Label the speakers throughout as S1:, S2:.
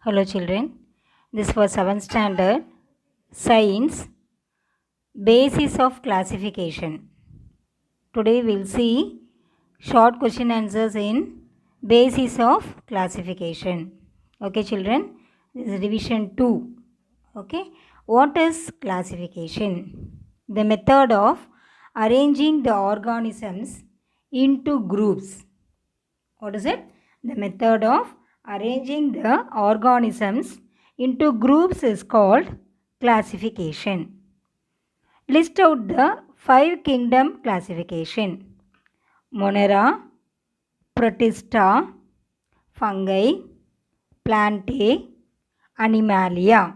S1: Hello children, this was 7th standard Science Basis of Classification. Today we'll see short question answers in Basis of Classification. Okay children, this is division 2. Okay, what is classification? The method of arranging the organisms into groups. What is it? The method of arranging the organisms into groups is called classification. List out the 5 kingdom classification. Monera, Protista, Fungi, Plantae, Animalia.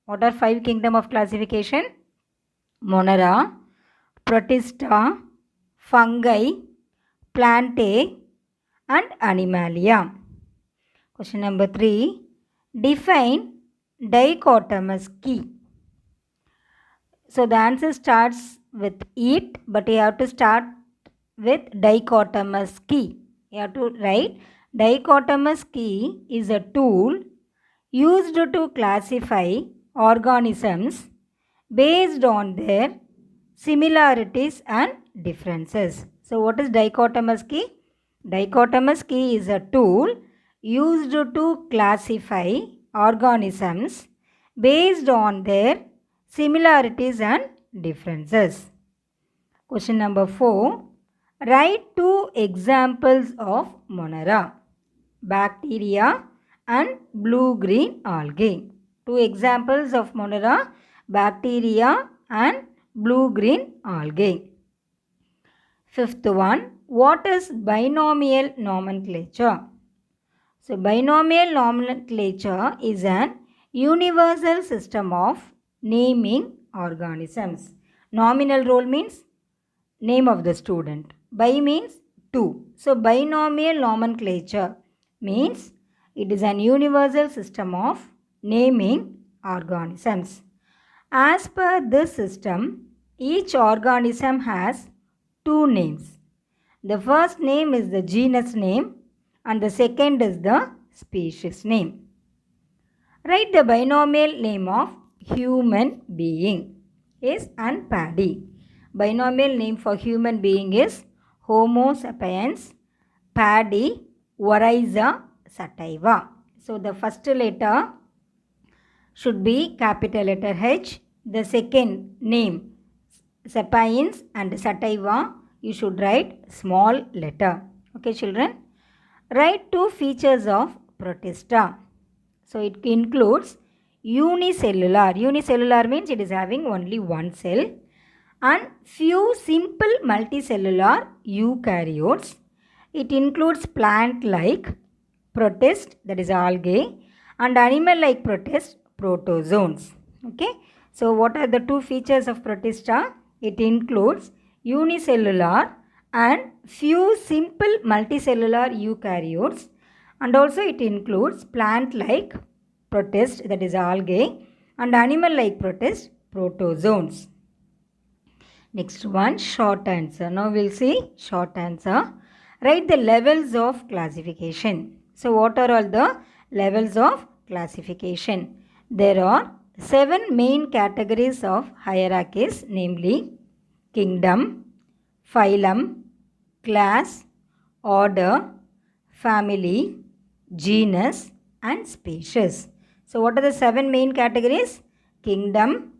S1: What are 5 kingdom of classification? Monera, Protista, Fungi, Plantae, and Animalia. Question number 3. Define dichotomous key. So the answer starts with it, but you have to start with dichotomous key. You have to write dichotomous key is a tool used to classify organisms based on their similarities and differences. So what is dichotomous key? Dichotomous key is a tool used to classify organisms based on their similarities and differences. Question number 4. Write 2 examples of Monera, bacteria and blue-green algae. 2 examples of Monera, bacteria and blue-green algae. Fifth one, what is binomial nomenclature? So binomial nomenclature is an universal system of naming organisms. Nominal role means name of the student. Bi means 2. So binomial nomenclature means it is an universal system of naming organisms. As per this system, each organism has 2 names. The first name is the genus name and the second is the species name. Write the binomial name of human being is and paddy. Binomial name for human being is Homo sapiens, paddy, Oryza sativa. So the first letter should be capital letter H. The second name sapiens and sativa, you should write small letter. Okay children. Write 2 features of Protista. So it includes unicellular. Unicellular means it is having only one cell. And few simple multicellular eukaryotes. It includes plant-like protist, that is algae, and animal-like protist, protozoans. Okay. So what are the 2 features of Protista? It includes unicellular and few simple multicellular eukaryotes, and also it includes plant-like protist, that is algae, and animal-like protist, protozoans. Next one, short answer. Now we'll see short answer. Write the levels of classification. So what are all the levels of classification? There are 7 main categories of hierarchies, namely kingdom, phylum, class, order, family, genus and species. So what are the 7 main categories? Kingdom,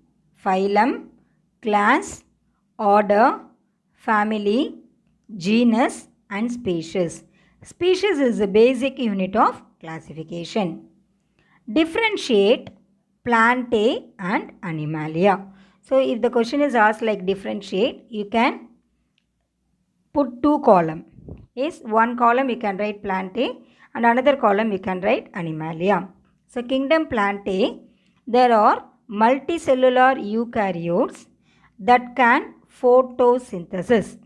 S1: phylum, class, order, family, genus and species. Species is the basic unit of classification. Differentiate Plantae and Animalia. So if the question is asked like differentiate, you can put 2 columns. Is one column you can write Plantae and another column you can write Animalia. So kingdom Plantae, there are multicellular eukaryotes that can photosynthesis.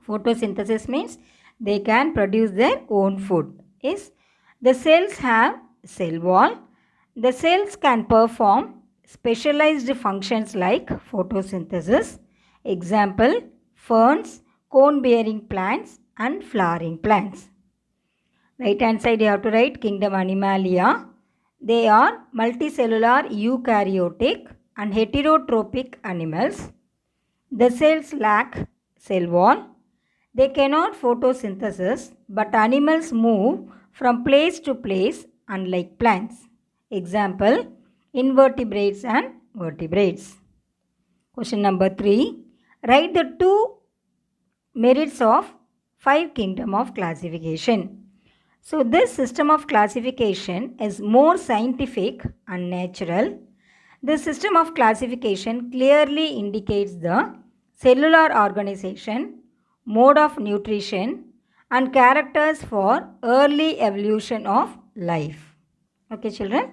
S1: Photosynthesis means they can produce their own food. Is the cells have cell wall. The cells can perform specialized functions like photosynthesis. Example, ferns, cone-bearing plants and flowering plants. Right hand side you have to write kingdom Animalia. They are multicellular eukaryotic and heterotrophic animals. The cells lack cell wall. They cannot photosynthesis, but animals move from place to place unlike plants. Example, invertebrates and vertebrates. Question number 3. Write the two merits of 5 kingdom of classification. So this system of classification is more scientific and natural. This system of classification clearly indicates the cellular organization, mode of nutrition, and characters for early evolution of life. Okay, children.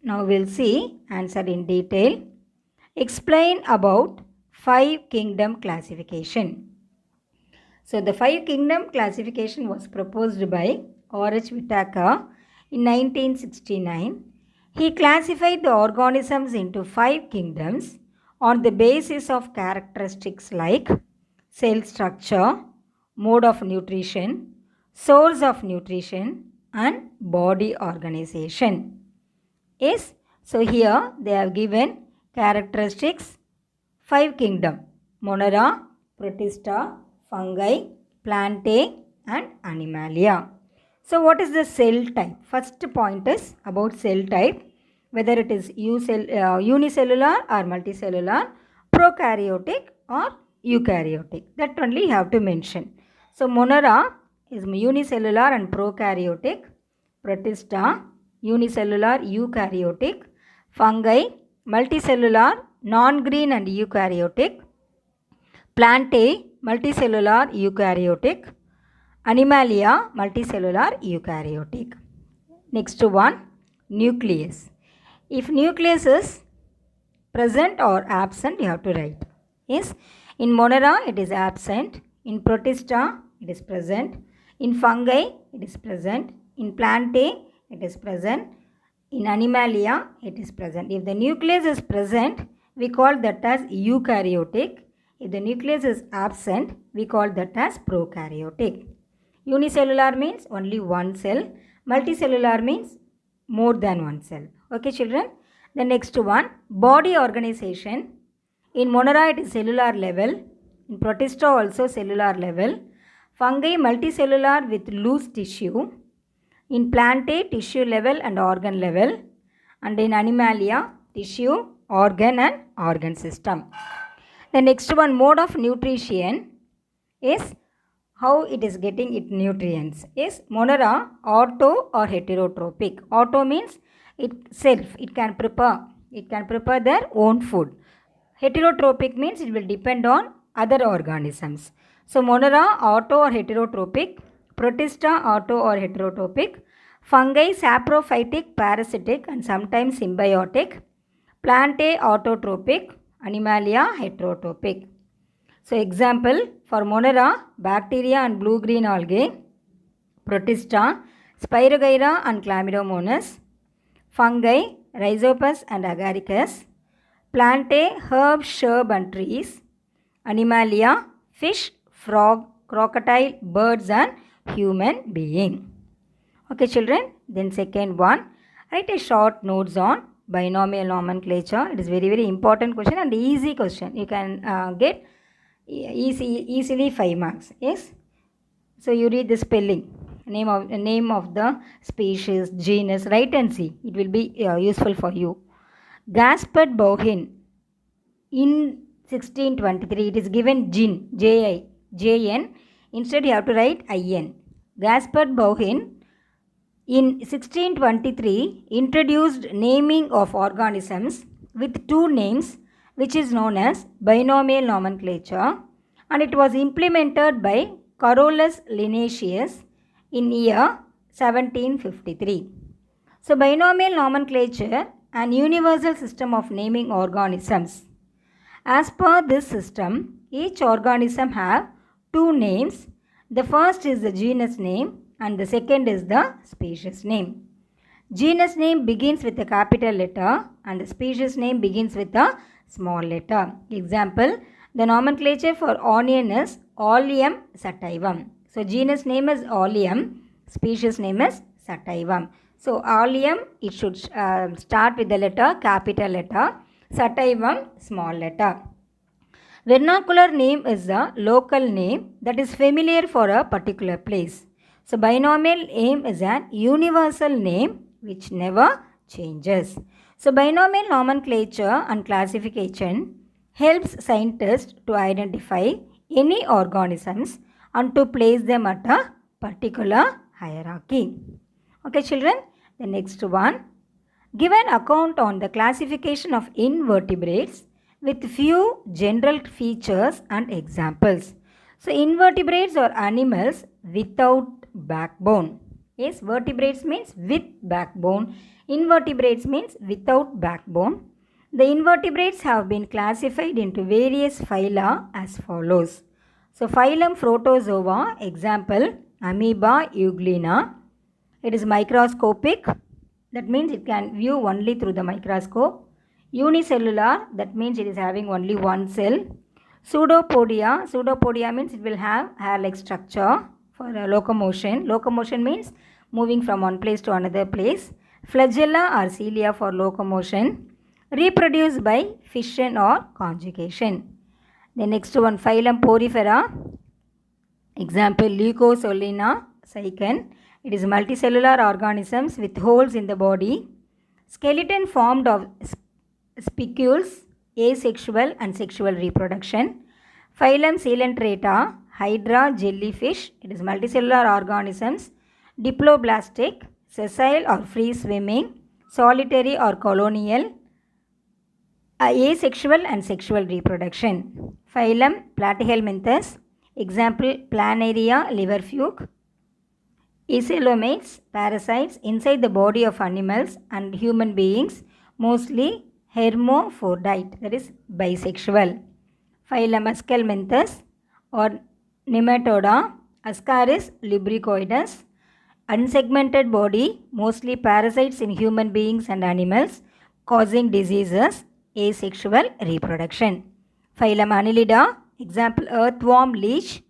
S1: Now we'll see answer in detail. Explain about 5 kingdom classification. So the 5 kingdom classification was proposed by R.H. Whittaker in 1969. He classified the organisms into 5 kingdoms on the basis of characteristics like cell structure, mode of nutrition, source of nutrition, and body organization. Yes, so here they have given characteristics 5 kingdom: Monera, Protista, fungi, plantae, and animalia. So what is the cell type? First point is about cell type, whether it is unicellular or multicellular, prokaryotic or eukaryotic. That only you have to mention. So Monera is unicellular and prokaryotic. Protista, unicellular eukaryotic. Fungi, multicellular, non-green and eukaryotic. Plantae, multicellular eukaryotic. Animalia, multicellular eukaryotic. Next one, nucleus. If nucleus is present or absent, you have to write. Yes, in Monera it is absent. In Protista it is present. In fungi it is present. In Plantae it is present. In Animalia it is present. If the nucleus is present, we call that as eukaryotic. If the nucleus is absent, we call that as prokaryotic. Unicellular means only one cell. Multicellular means more than one cell. Okay, children? The next one, body organization. In Monera it is cellular level. In Protista also cellular level. Fungi multicellular with loose tissue. In Plantae tissue level and organ level. And in Animalia tissue, organ and organ system. The next one, mode of nutrition is how it is getting its nutrients. Is Monera auto or heterotrophic? Auto means itself, it can prepare their own food. Heterotrophic means it will depend on other organisms. So Monera auto or heterotrophic, Protista auto or heterotrophic, fungi saprophytic, parasitic and sometimes symbiotic, Plantae autotrophic, Animalia heterotrophic. So example, for Monera, bacteria and blue-green algae, Protista, Spirogyra and Chlamydomonas, fungi, Rhizopus and Agaricus, Plantae, herbs, shrub and trees, Animalia, fish, frog, crocodile, birds and human being. Okay children, then second one, write a short notes on binomial nomenclature. It is very important question and easy question. You can get easily 5 marks. Yes. So you read the spelling, name of the species, genus, write and see. It will be useful for you. Gaspard Bauhin in 1623, it is given Jin, J-N. Instead you have to write I-N. Gaspard Bauhin in 1623 introduced naming of organisms with two names, which is known as binomial nomenclature, and it was implemented by Carolus Linnaeus in year 1753. So binomial nomenclature, an universal system of naming organisms. As per this system, each organism have two names. The first is the genus name and the second is the species name. Genus name begins with a capital letter and the species name begins with a small letter. Example, the nomenclature for onion is Allium sativum. So genus name is Allium, species name is Sativum. So Alyam, it should start with the letter capital letter. Sataivam, small letter. Vernacular name is a local name that is familiar for a particular place. So binomial name is an universal name which never changes. So binomial nomenclature and classification helps scientists to identify any organisms and to place them at a particular hierarchy. Okay children, the next one. Give an account on the classification of invertebrates with few general features and examples. So invertebrates are animals without backbone. Yes, vertebrates means with backbone. Invertebrates means without backbone. The invertebrates have been classified into various phyla as follows. So phylum Protozoa, example Amoeba euglena. It is microscopic, that means it can view only through the microscope. Unicellular, that means it is having only one cell. Pseudopodia means it will have hair-like structure for locomotion. Locomotion means moving from one place to another place. Flagella or cilia for locomotion. Reproduce by fission or conjugation. The next one, phylum Porifera. Example, Leucosolina cycon. It is multicellular organisms with holes in the body. Skeleton formed of spicules, asexual and sexual reproduction. Phylum Coelenterata, hydra, jellyfish. It is multicellular organisms. Diploblastic, sessile or free swimming, solitary or colonial, asexual and sexual reproduction. Phylum Platyhelminthes. Example, Planaria, liverfuge. Coelomates, parasites inside the body of animals and human beings, mostly hermaphrodite, that is bisexual. Phylum Aschelminthes or Nematoda, Ascaris lubricoides, unsegmented body, mostly parasites in human beings and animals, causing diseases, asexual reproduction. Phylum Annelida, example earthworm leech,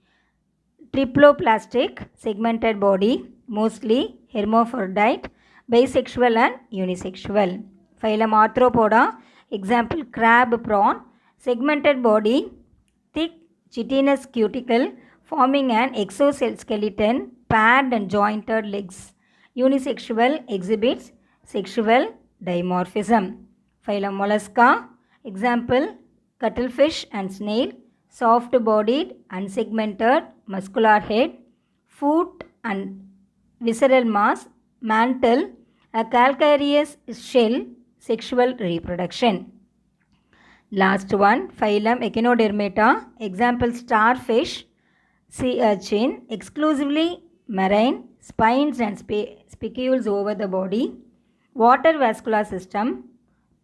S1: triploplastic, segmented body, mostly hermaphrodite, bisexual and unisexual. Phylum Arthropoda, example crab prawn, segmented body, thick chitinous cuticle forming an exoskeleton, paired and jointed legs. Unisexual, exhibits sexual dimorphism. Phylum Mollusca, example cuttlefish and snail, soft-bodied, unsegmented, muscular head, foot and visceral mass, mantle, a calcareous shell, sexual reproduction. Last one, phylum Echinodermata, example starfish, sea urchin, exclusively marine, spines and spicules over the body, water vascular system,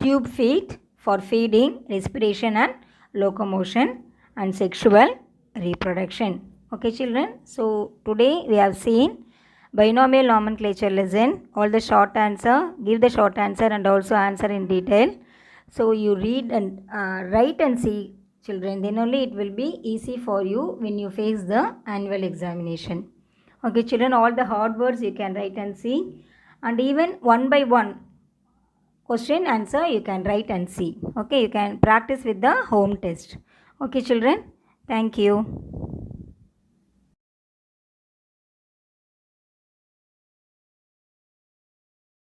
S1: tube feet for feeding, respiration and locomotion, and sexual reproduction. Okay children, so today we have seen binomial nomenclature lesson. All the short answer, give the short answer and also answer in detail. So you read and write and see children, then only it will be easy for you when you face the annual examination. Okay children, all the hard words you can write and see, and even one by one question answer you can write and see. Okay, you can practice with the home test. Okay children, thank you.